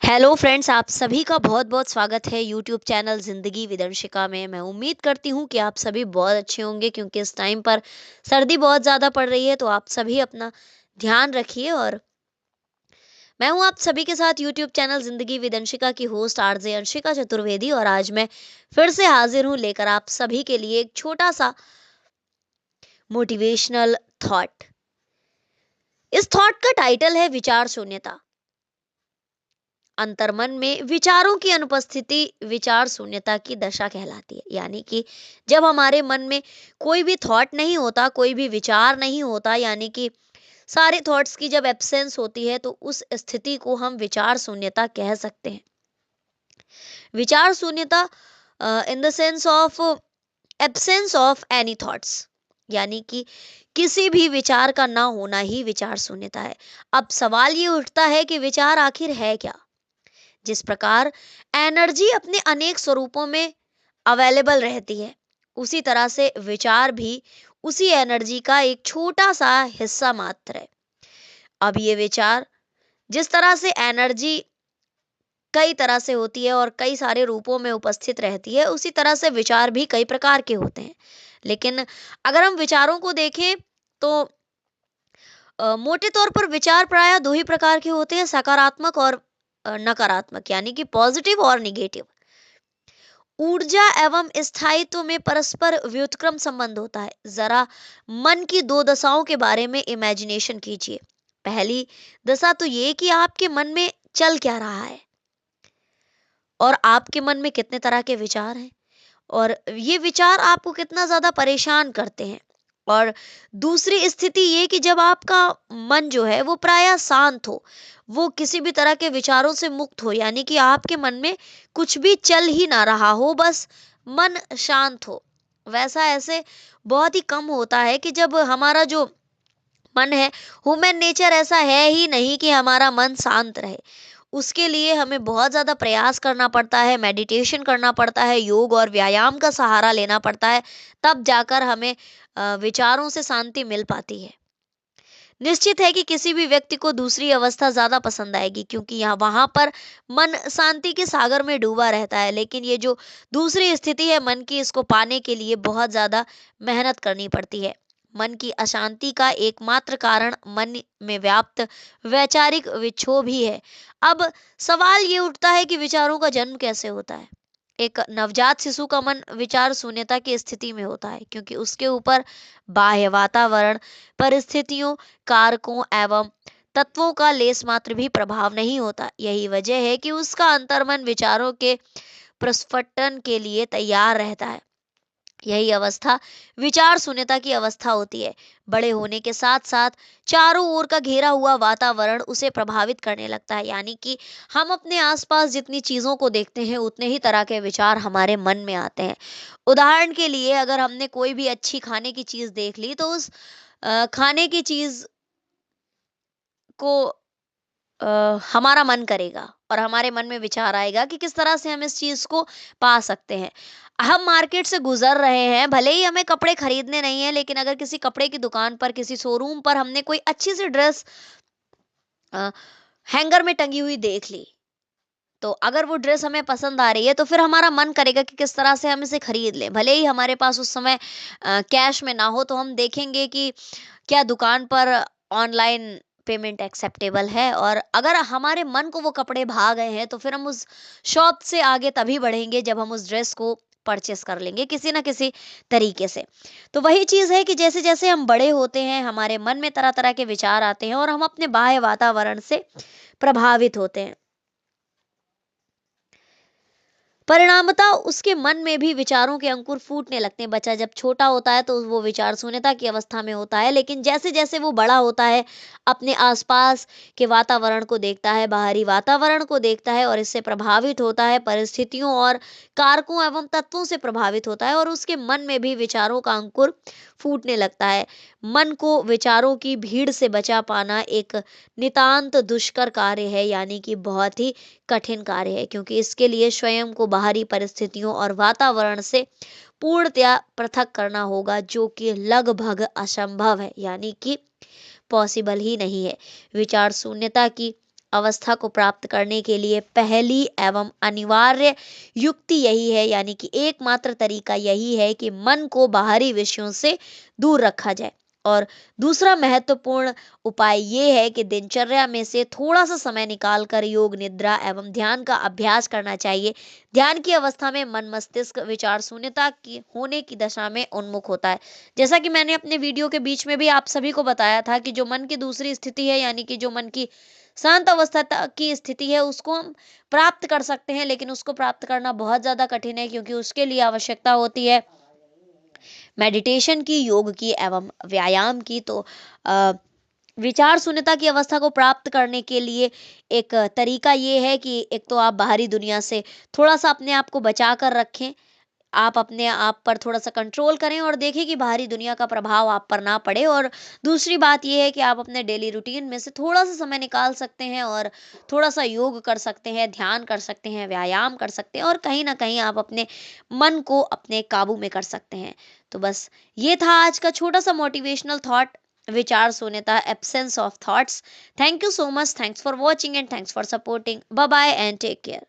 Hello friends, आप सभी का बहुत बहुत स्वागत है यूट्यूब चैनल ज़िंदगी विदंशिका में। मैं उम्मीद करती हूँ कि आप सभी बहुत अच्छे होंगे क्योंकि इस टाइम पर सर्दी बहुत ज़्यादा पड़ रही है। तो आप सभी अपना ध्यान रखिए। और मैं हूँ आप सभी के साथ यूट्यूब चैनल ज़िंदगी विदंशिका की होस्ट आरजे अंशिका चतुर्वेदी। और आज मैं फिर से हाजिर हूँ लेकर आप सभी के लिए एक छोटा सा मोटिवेशनल थॉट। इस थॉट का टाइटल है विचार शून्यता। अंतर्मन में विचारों की अनुपस्थिति विचार शून्यता की दशा कहलाती है। यानी कि जब हमारे मन में कोई भी थॉट नहीं होता, कोई भी विचार नहीं होता, यानी कि सारे थॉट्स की जब एब्सेंस होती है, तो उस स्थिति को हम विचार शून्यता कह सकते हैं। विचार शून्यता in the sense of absence of any thoughts, यानी कि किसी भी विचार का ना होना ही विचार शून्यता है। अब सवाल ये उठता है कि विचार आखिर है क्या। जिस प्रकार एनर्जी अपने अनेक स्वरूपों में अवेलेबल रहती है, उसी तरह से विचार भी उसी एनर्जी का एक छोटा सा हिस्सा मात्र है। अब ये विचार, जिस तरह से एनर्जी कई तरह से होती है और कई सारे रूपों में उपस्थित रहती है, उसी तरह से विचार भी कई प्रकार के होते हैं। लेकिन अगर हम विचारों को देखें तो मोटे तौर पर विचार प्रायः दो ही प्रकार के होते हैं, सकारात्मक और नकारात्मक, यानी कि पॉजिटिव और निगेटिव। ऊर्जा एवं स्थायित्व में परस्पर व्युत्क्रम संबंध होता है। जरा मन की दो दशाओं के बारे में इमेजिनेशन कीजिए। पहली दशा तो ये कि आपके मन में चल क्या रहा है और आपके मन में कितने तरह के विचार हैं, और ये विचार आपको कितना ज्यादा परेशान करते हैं। और दूसरी स्थिति ये कि जब आपका मन जो है वो प्राय शांत हो, वो किसी भी तरह के विचारों से मुक्त हो, यानी कि आपके मन में कुछ भी चल ही ना रहा हो, बस मन शांत हो। वैसा ऐसे बहुत ही कम होता है कि जब हमारा जो मन है, ह्यूमन नेचर ऐसा है ही नहीं कि हमारा मन शांत रहे। उसके लिए हमें बहुत ज़्यादा प्रयास करना पड़ता है, मेडिटेशन करना पड़ता है, योग और व्यायाम का सहारा लेना पड़ता है, तब जाकर हमें विचारों से शांति मिल पाती है। निश्चित है कि किसी भी व्यक्ति को दूसरी अवस्था ज़्यादा पसंद आएगी क्योंकि यहाँ वहाँ पर मन शांति के सागर में डूबा रहता है। लेकिन ये जो दूसरी स्थिति है मन की, इसको पाने के लिए बहुत ज़्यादा मेहनत करनी पड़ती है। मन की अशांति का एकमात्र कारण मन में व्याप्त वैचारिक विक्षोभ ही है। अब सवाल ये उठता है कि विचारों का जन्म कैसे होता है। एक नवजात शिशु का मन विचार शून्यता की स्थिति में होता है क्योंकि उसके ऊपर बाह्य वातावरण, परिस्थितियों, कारकों एवं तत्वों का लेस मात्र भी प्रभाव नहीं होता। यही वजह है कि उसका अंतर्मन विचारों के प्रस्फुटन के लिए तैयार रहता है। यही अवस्था विचार शून्यता की अवस्था होती है। बड़े होने के साथ साथ चारों ओर का घेरा हुआ वातावरण उसे प्रभावित करने लगता है, यानी कि हम अपने आसपास जितनी चीजों को देखते हैं उतने ही तरह के विचार हमारे मन में आते हैं। उदाहरण के लिए अगर हमने कोई भी अच्छी खाने की चीज देख ली तो उस खाने की चीज को हमारा मन करेगा और हमारे मन में विचार आएगा कि किस तरह से हम इस चीज को पा सकते हैं। हम मार्केट से गुजर रहे हैं, भले ही हमें कपड़े खरीदने नहीं है, लेकिन अगर किसी कपड़े की दुकान पर, किसी शोरूम पर हमने कोई अच्छी सी ड्रेस हैंगर में टंगी हुई देख ली, तो अगर वो ड्रेस हमें पसंद आ रही है तो फिर हमारा मन करेगा कि किस तरह से हम इसे खरीद लें। भले ही हमारे पास उस समय कैश में ना हो, तो हम देखेंगे कि क्या दुकान पर ऑनलाइन पेमेंट एक्सेप्टेबल है। और अगर हमारे मन को वो कपड़े भा गए हैं तो फिर हम उस शॉप से आगे तभी बढ़ेंगे जब हम उस ड्रेस को परचेस कर लेंगे किसी ना किसी तरीके से। तो वही चीज है कि जैसे जैसे हम बड़े होते हैं, हमारे मन में तरह तरह के विचार आते हैं और हम अपने बाह्य वातावरण से प्रभावित होते हैं। परिणामतः उसके मन में भी विचारों के अंकुर फूटने लगते हैं। बच्चा जब छोटा होता है तो वो विचार शून्यता की अवस्था में होता है, लेकिन जैसे जैसे वो बड़ा होता है, अपने आसपास के वातावरण को देखता है, बाहरी वातावरण को देखता है और इससे प्रभावित होता है, परिस्थितियों और कारकों एवं तत्वों से प्रभावित होता है और उसके मन में भी विचारों का अंकुर फूटने लगता है। मन को विचारों की भीड़ से बचा पाना एक नितांत दुष्कर कार्य है, यानी कि बहुत ही कठिन कार्य है, क्योंकि इसके लिए स्वयं को बाहरी परिस्थितियों और वातावरण से पूर्णतया पृथक करना होगा, जो कि लगभग असंभव है, यानी कि पॉसिबल ही नहीं है। विचार शून्यता की अवस्था को प्राप्त करने के लिए पहली एवं अनिवार्य युक्ति यही है, यानी कि एकमात्र तरीका यही है कि मन को बाहरी विषयों से दूर रखा जाए। और दूसरा महत्वपूर्ण उपाय ये है कि दिनचर्या में से थोड़ा सा समय निकाल कर योग, निद्रा एवं ध्यान का अभ्यास करना चाहिए। ध्यान की अवस्था में मन मस्तिष्क विचार शून्यता की होने की दशा में उन्मुख होता है। जैसा कि मैंने अपने वीडियो के बीच में भी आप सभी को बताया था कि जो मन की दूसरी स्थिति है, यानी कि जो मन की शांत अवस्था की स्थिति है, उसको हम प्राप्त कर सकते हैं, लेकिन उसको प्राप्त करना बहुत ज्यादा कठिन है, क्योंकि उसके लिए आवश्यकता होती है मेडिटेशन की, योग की एवं व्यायाम की। तो अ, विचार शून्यता की अवस्था को प्राप्त करने के लिए एक तरीका ये है कि एक तो आप बाहरी दुनिया से थोड़ा सा अपने आप को बचा कर रखें। आप अपने आप पर थोड़ा सा कंट्रोल करें और देखें कि बाहरी दुनिया का प्रभाव आप पर ना पड़े। और दूसरी बात यह है कि आप अपने डेली रूटीन में से थोड़ा सा समय निकाल सकते हैं और थोड़ा सा योग कर सकते हैं, ध्यान कर सकते हैं, व्यायाम कर सकते हैं, और कहीं ना कहीं आप अपने मन को अपने काबू में कर सकते हैं। तो बस ये था आज का छोटा सा मोटिवेशनल थॉट, विचार शून्यता, absence of thoughts. Thank you so much, thanks for watching and thanks for supporting. Bye bye and take care.